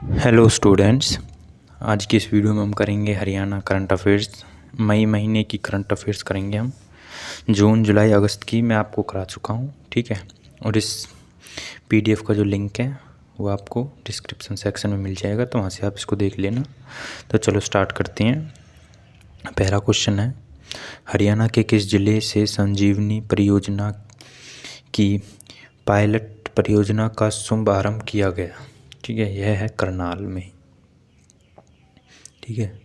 Hello students. आज की इस वीडियो में हम करेंगे हरियाणा करंट अफेयर्स। मई महीने की करंट अफेयर्स करेंगे हम। जून जुलाई अगस्त की मैं आपको करा चुका हूँ, ठीक है। और इस पीडीएफ का जो लिंक है वो आपको डिस्क्रिप्शन सेक्शन में मिल जाएगा, तो वहाँ से आप इसको देख लेना। तो चलो स्टार्ट करते हैं। पहला क्वेश्चन है, हरियाणा के किस जिले से संजीवनी परियोजना की पायलट परियोजना का शुभारंभ किया गया? ठीक है, यह है करनाल में। ठीक है,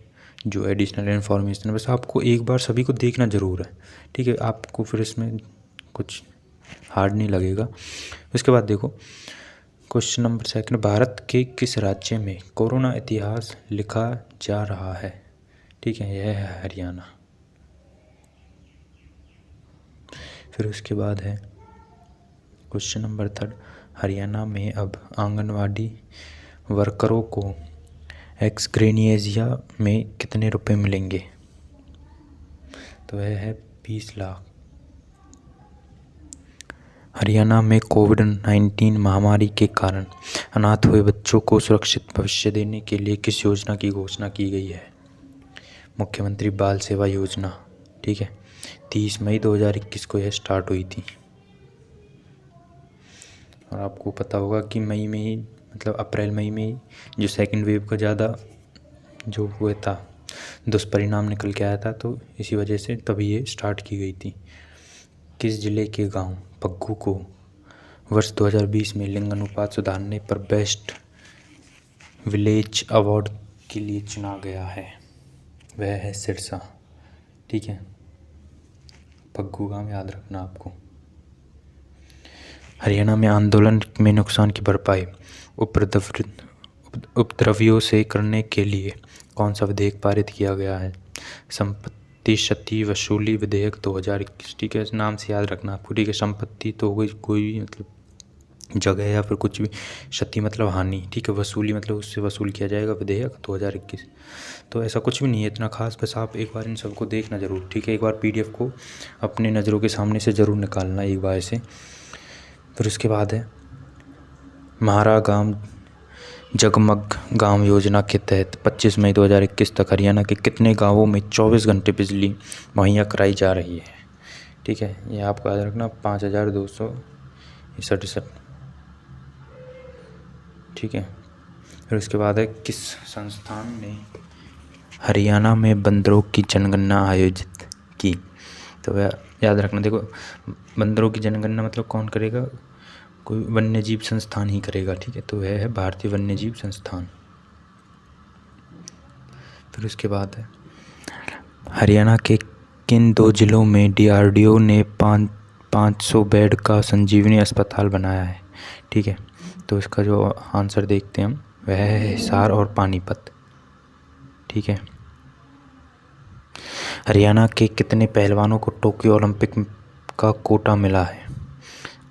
जो एडिशनल इन्फॉर्मेशन है, बस आपको एक बार सभी को देखना ज़रूर है, ठीक है। आपको फिर इसमें कुछ हार्ड नहीं लगेगा। उसके बाद देखो क्वेश्चन नंबर सेकंड, भारत के किस राज्य में कोरोना इतिहास लिखा जा रहा है? ठीक है, यह है हरियाणा। फिर उसके बाद है क्वेश्चन नंबर थर्ड, हरियाणा में अब आंगनवाड़ी वर्करों को एक्सग्रेनिएजिया में कितने रुपए मिलेंगे? तो वह है 20 लाख। हरियाणा में कोविड-19 महामारी के कारण अनाथ हुए बच्चों को सुरक्षित भविष्य देने के लिए किस योजना की घोषणा की गई है? मुख्यमंत्री बाल सेवा योजना। ठीक है, 30 मई 2021 को यह स्टार्ट हुई थी। और आपको पता होगा कि मई में ही, मतलब अप्रैल मई में ही जो सेकंड वेव का ज़्यादा जो हुआ था, दुष्परिणाम निकल के आया था, तो इसी वजह से तभी ये स्टार्ट की गई थी। किस जिले के गांव पग्गू को वर्ष 2020 में लिंग अनुपात सुधारने पर बेस्ट विलेज अवार्ड के लिए चुना गया है? वह है सिरसा। ठीक है, पग्गू गांव याद रखना आपको। हरियाणा में आंदोलन में नुकसान की भरपाई उपद्रवियों से करने के लिए कौन सा विधेयक पारित किया गया है? संपत्ति क्षति वसूली विधेयक 2021। ठीक है, इस नाम से याद रखना आपको। ठीक है, संपत्ति तो हो गई कोई भी, मतलब जगह या फिर कुछ भी, क्षति मतलब हानि, ठीक है, वसूली मतलब उससे वसूल किया जाएगा, विधेयक 2021। तो ऐसा कुछ भी नहीं है इतना खास, बस आप एक बार इन सबको देखना ज़रूर, ठीक है। एक बार पीडीएफ को अपने नज़रों के सामने से ज़रूर निकालना एक बार से। फिर उसके बाद है म्हारा गांव जगमग गांव योजना के तहत 25 मई 2021 तक हरियाणा के कितने गांवों में 24 घंटे बिजली मुहैया कराई जा रही है? ठीक है, ये आपको याद रखना, 5267। ठीक है, फिर उसके बाद है किस संस्थान ने हरियाणा में बंदरों की जनगणना आयोजित की? तो वह याद रखना, देखो बंदरों की जनगणना मतलब कौन करेगा? कोई वन्यजीव संस्थान ही करेगा, ठीक है। तो वह है भारतीय वन्यजीव संस्थान। फिर उसके बाद है हरियाणा के किन 2 जिलों में डीआरडीओ ने 500 बेड का संजीवनी अस्पताल बनाया है? ठीक है, तो इसका जो आंसर देखते हैं हम, वह है हिसार और पानीपत। ठीक है, हरियाणा के कितने पहलवानों को टोक्यो ओलंपिक का कोटा मिला है?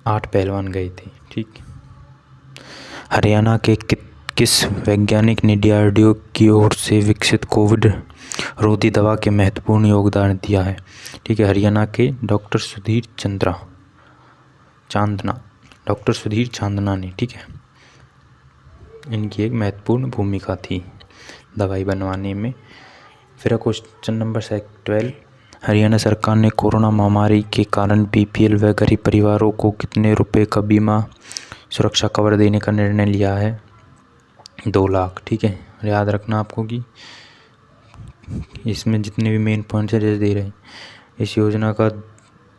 8 पहलवान गए थे। ठीक, हरियाणा के किस वैज्ञानिक ने डीआरडीओ की ओर से विकसित कोविड रोधी दवा के महत्वपूर्ण योगदान दिया है? ठीक है, हरियाणा के डॉक्टर सुधीर चांदना ने, ठीक है, इनकी एक महत्वपूर्ण भूमिका थी दवाई बनवाने में। फिर क्वेश्चन नंबर 12, हरियाणा सरकार ने कोरोना महामारी के कारण बीपीएल व गरीब परिवारों को कितने रुपए का बीमा सुरक्षा कवर देने का निर्णय लिया है? 2 लाख। ठीक है, याद रखना आपको कि इसमें जितने भी मेन पॉइंट्स है दे रहे हैं, इस योजना का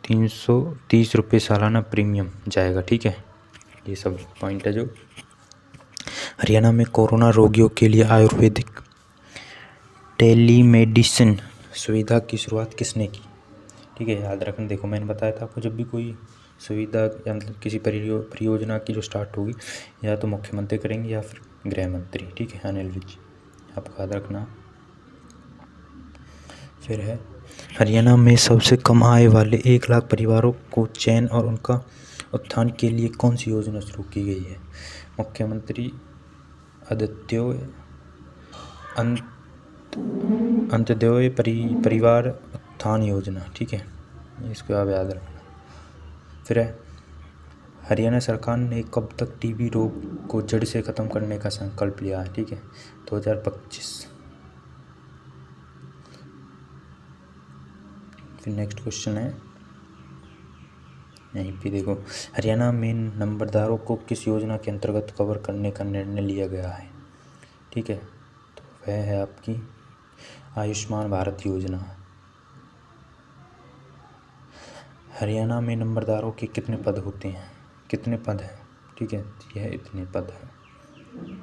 330 रुपये सालाना प्रीमियम जाएगा। ठीक है, ये सब पॉइंट है जो। हरियाणा में कोरोना रोगियों के लिए आयुर्वेदिक टेलीमेडिसिन सुविधा की शुरुआत किसने की? ठीक है, याद रखना, देखो मैंने बताया था आपको, जब भी कोई सुविधा या मतलब किसी परियोजना की जो स्टार्ट होगी, या तो मुख्यमंत्री करेंगे या फिर गृह मंत्री, ठीक है, अनिल विज, आपको याद रखना। फिर है हरियाणा में सबसे कम आय वाले 1 लाख परिवारों को चयन और उनका उत्थान के लिए कौन सी योजना शुरू की गई है? मुख्यमंत्री अंत्योदय परिवार उत्थान योजना। ठीक है, इसको आप याद रखना। फिर है हरियाणा सरकार ने कब तक टीबी रोग को जड़ से ख़त्म करने का संकल्प लिया है? ठीक है, 2025। फिर नेक्स्ट क्वेश्चन है यहीं पे देखो, हरियाणा में नंबरदारों को किस योजना के अंतर्गत कवर करने का निर्णय लिया गया है? ठीक है, तो वह है आपकी आयुष्मान भारत योजना। हरियाणा में नंबरदारों के कितने पद होते हैं? कितने पद हैं? ठीक है, यह इतने पद हैं।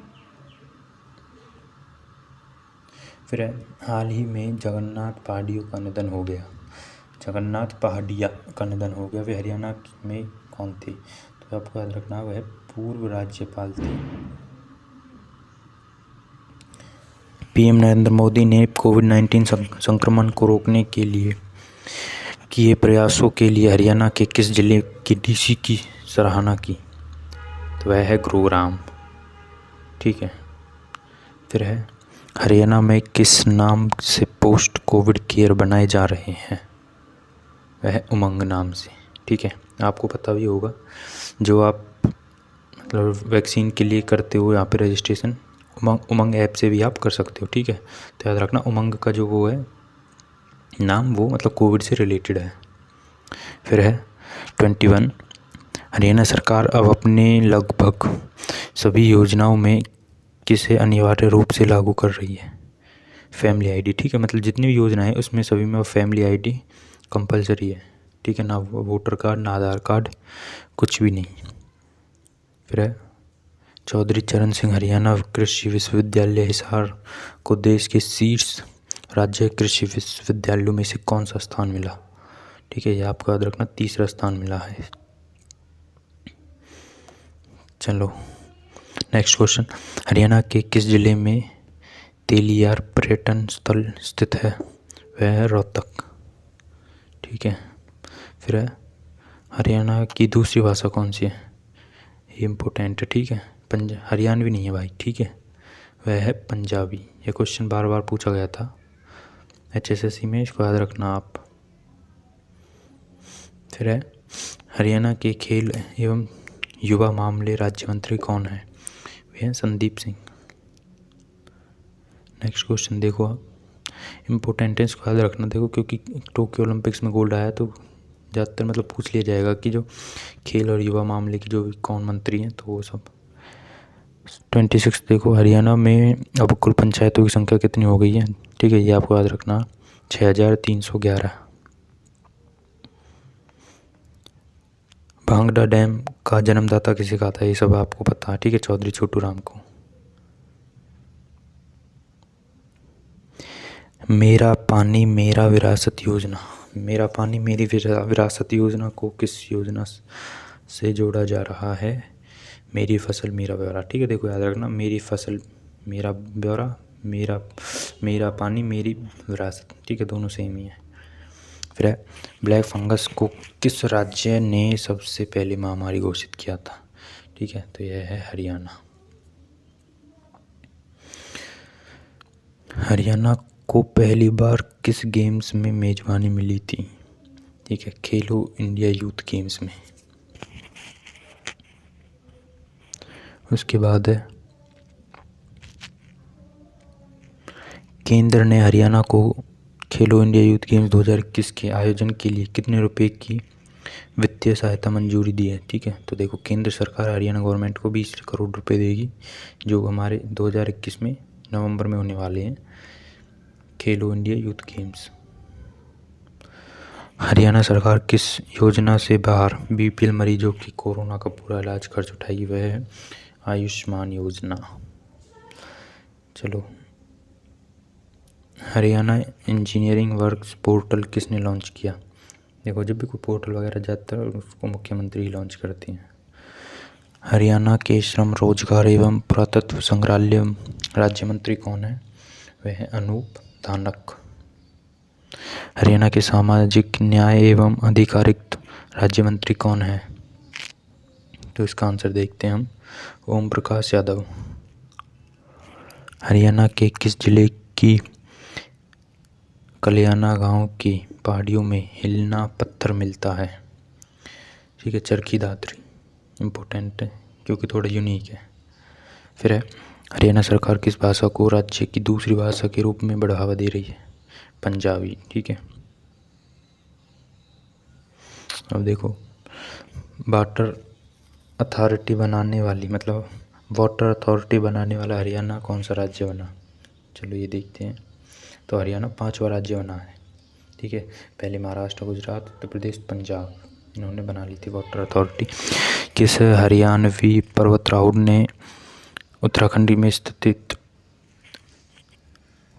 फिर हाल ही में जगन्नाथ पहाड़ियों का निधन हो गया। जगन्नाथ पहाड़िया का निधन हो गया, वे हरियाणा में कौन थे? तो आपको याद रखना वह पूर्व राज्यपाल थे। पीएम नरेंद्र मोदी ने कोविड-19 संक्रमण को रोकने के लिए किए प्रयासों के लिए हरियाणा के किस जिले की डीसी की सराहना की? तो वह है गुरुग्राम। ठीक है, फिर है हरियाणा में किस नाम से पोस्ट कोविड केयर बनाए जा रहे हैं? वह उमंग नाम से। ठीक है, आपको पता भी होगा जो आप मतलब वैक्सीन के लिए करते हो यहाँ पे रजिस्ट्रेशन उमंग ऐप से भी आप कर सकते हो। ठीक है, तो याद रखना उमंग का जो वो है नाम, वो मतलब कोविड से रिलेटेड है। फिर है 21, हरियाणा सरकार अब अपने लगभग सभी योजनाओं में किसे अनिवार्य रूप से लागू कर रही है? Family ID. ठीक है, मतलब जितनी भी योजना है उसमें सभी में फैमिली आईडी कंपलसरी है। ठीक है, ना वोटर कार्ड ना आधार कार्ड, कुछ भी नहीं। फिर है चौधरी चरण सिंह हरियाणा कृषि विश्वविद्यालय हिसार को देश के शीर्ष राज्य कृषि विश्वविद्यालयों में से कौन सा स्थान मिला? ठीक है, ये आपको याद रखना, तीसरा स्थान मिला है। चलो नेक्स्ट क्वेश्चन, हरियाणा के किस जिले में तेलियार पर्यटन स्थल स्थित है? वह है रोहतक। ठीक है, फिर है हरियाणा की दूसरी भाषा कौन सी है? ये इम्पोर्टेंट है। ठीक है, हरियाणवी नहीं है भाई। ठीक है, वह है पंजाबी। ये क्वेश्चन बार बार पूछा गया था HSSC में, इसको याद रखना आप। फिर है हरियाणा के खेल एवं युवा मामले राज्य मंत्री कौन है? वे हैं संदीप सिंह। नेक्स्ट क्वेश्चन देखो आप, इम्पोर्टेंट है, इसको याद रखना। देखो क्योंकि टोक्यो ओलंपिक्स में गोल्ड आया तो ज़्यादातर मतलब पूछ लिया जाएगा कि जो खेल और युवा मामले की जो कौन मंत्री हैं, तो वो सब। 26 देखो, हरियाणा में अब कुल पंचायतों की संख्या कितनी हो गई है? ठीक है, ये आपको याद रखना 6311। भांगड़ा डैम का जन्मदाता किसे कहा था? ये सब आपको पता है। ठीक है, चौधरी छोटू राम को। मेरा पानी मेरा विरासत योजना, मेरा पानी मेरी विरासत योजना को किस योजना से जोड़ा जा रहा है? मेरी फसल मेरा ब्यौरा। ठीक है, देखो याद रखना, मेरी फसल मेरा ब्यौरा, मेरा पानी मेरी विरासत। ठीक है, दोनों सेम ही है। फिर है ब्लैक फंगस को किस राज्य ने सबसे पहले महामारी घोषित किया था? ठीक है, तो यह है हरियाणा। हरियाणा को पहली बार किस गेम्स में मेजबानी मिली थी? ठीक है, खेलो इंडिया यूथ गेम्स में। उसके बाद है केंद्र ने हरियाणा को खेलो इंडिया यूथ गेम्स 2021 के आयोजन के लिए कितने रुपए की वित्तीय सहायता मंजूरी दी है? ठीक है, तो देखो केंद्र सरकार हरियाणा गवर्नमेंट को 20 करोड़ रुपए देगी, जो हमारे 2021 में नवंबर में होने वाले हैं खेलो इंडिया यूथ गेम्स। हरियाणा सरकार किस योजना से बाहर BPL मरीजों की कोरोना का पूरा इलाज खर्च उठाएगी? वह है आयुष्मान योजना। चलो, हरियाणा इंजीनियरिंग वर्क्स पोर्टल किसने लॉन्च किया? देखो जब भी कोई पोर्टल वगैरह जाता है उसको मुख्यमंत्री ही लॉन्च करते हैं। हरियाणा के श्रम रोजगार एवं पुरातत्व संग्रहालय राज्य मंत्री कौन है? वह है अनूप धानक। हरियाणा के सामाजिक न्याय एवं अधिकारिता राज्य मंत्री कौन है? तो इसका आंसर देखते हैं हम, ओम प्रकाश यादव। हरियाणा के किस जिले की कल्याणा गांव की पहाड़ियों में हिलना पत्थर मिलता है? ठीक है, चरखी दादरी। इम्पोर्टेंट है क्योंकि थोड़ा यूनिक है। फिर है हरियाणा सरकार किस भाषा को राज्य की दूसरी भाषा के रूप में बढ़ावा दे रही है? पंजाबी। ठीक है, अब देखो वाटर अथॉरिटी बनाने वाला हरियाणा कौन सा राज्य बना? चलो ये देखते हैं। तो हरियाणा 5वां राज्य बना है। ठीक है, पहले महाराष्ट्र, गुजरात, उत्तर प्रदेश, पंजाब, इन्होंने बना ली थी वाटर अथॉरिटी। किस हरियाणवी पर्वतारोहण ने उत्तराखंड में स्थित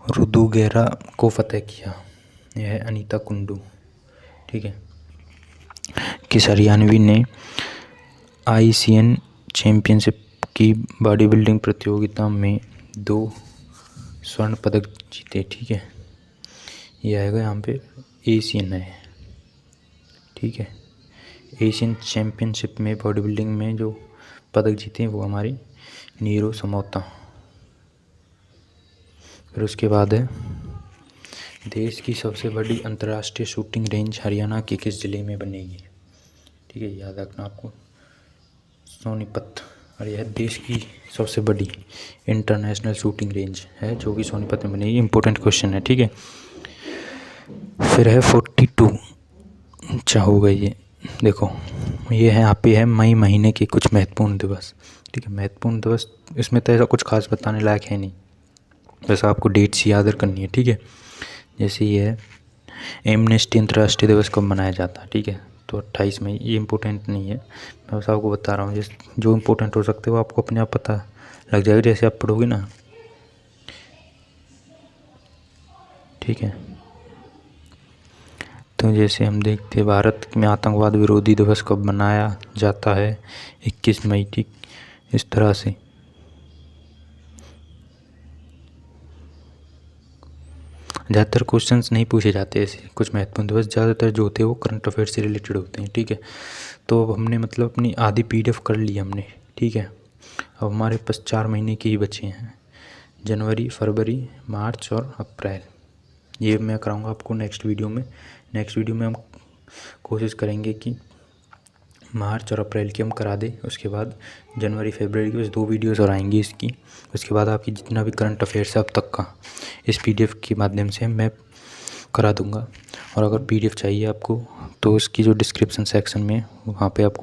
रुदुगेरा को फतेह किया? यह है अनीता कुंडू। ठीक है, किस हरियाणवी ने ICN चैंपियनशिप की बॉडी बिल्डिंग प्रतियोगिता में 2 स्वर्ण पदक जीते? ठीक है, ये आएगा यहाँ पे एशियन है। ठीक है, एशियन चैम्पियनशिप में बॉडी बिल्डिंग में जो पदक जीते हैं वो हमारी नीरू समोता। फिर उसके बाद है देश की सबसे बड़ी अंतर्राष्ट्रीय शूटिंग रेंज हरियाणा के किस ज़िले में बनेगी? ठीक है, याद रखना आपको सोनीपत। और यह देश की सबसे बड़ी इंटरनेशनल शूटिंग रेंज है जो कि सोनीपत में बनेगी। इंपॉर्टेंट क्वेश्चन है। ठीक है, फिर है 42 अच्छा हो गई ये। देखो ये है यहाँ पे है मई महीने के कुछ महत्वपूर्ण दिवस। ठीक है, महत्वपूर्ण दिवस इसमें तो ऐसा कुछ खास बताने लायक है नहीं, बस आपको डेट्स याद करनी है। ठीक है, जैसे ये है एमनेस्टी अंतर्राष्ट्रीय दिवस कब मनाया जाता है? ठीक है, तो 28 मई। ये इम्पोर्टेंट नहीं है, मैं बस आपको बता रहा हूँ जो इम्पोर्टेंट हो सकते हो आपको अपने आप पता लग जाएगा जैसे आप पढ़ोगे ना। ठीक है, तो जैसे हम देखते हैं भारत में आतंकवाद विरोधी दिवस कब मनाया जाता है? 21 मई। ठीक, इस तरह से ज़्यादातर क्वेश्चंस नहीं पूछे जाते ऐसे कुछ महत्वपूर्ण दिवस, ज़्यादातर जो होते हैं वो करंट अफेयर से रिलेटेड होते हैं। ठीक है, तो अब हमने मतलब अपनी आधी PDF कर ली हमने। ठीक है, अब हमारे पास 4 महीने के ही बचे हैं, जनवरी, फरवरी, मार्च और अप्रैल। ये मैं कराऊंगा आपको नेक्स्ट वीडियो में। नेक्स्ट वीडियो में हम कोशिश करेंगे कि मार्च और अप्रैल की हम करा दें। उसके बाद जनवरी फरवरी की बस 2 वीडियोस और आएंगी इसकी। उसके बाद आपकी जितना भी करंट अफेयर्स है अब तक का इस PDF के माध्यम से मैं करा दूंगा। और अगर PDF चाहिए आपको तो इसकी जो डिस्क्रिप्शन सेक्शन में वहाँ पे आपको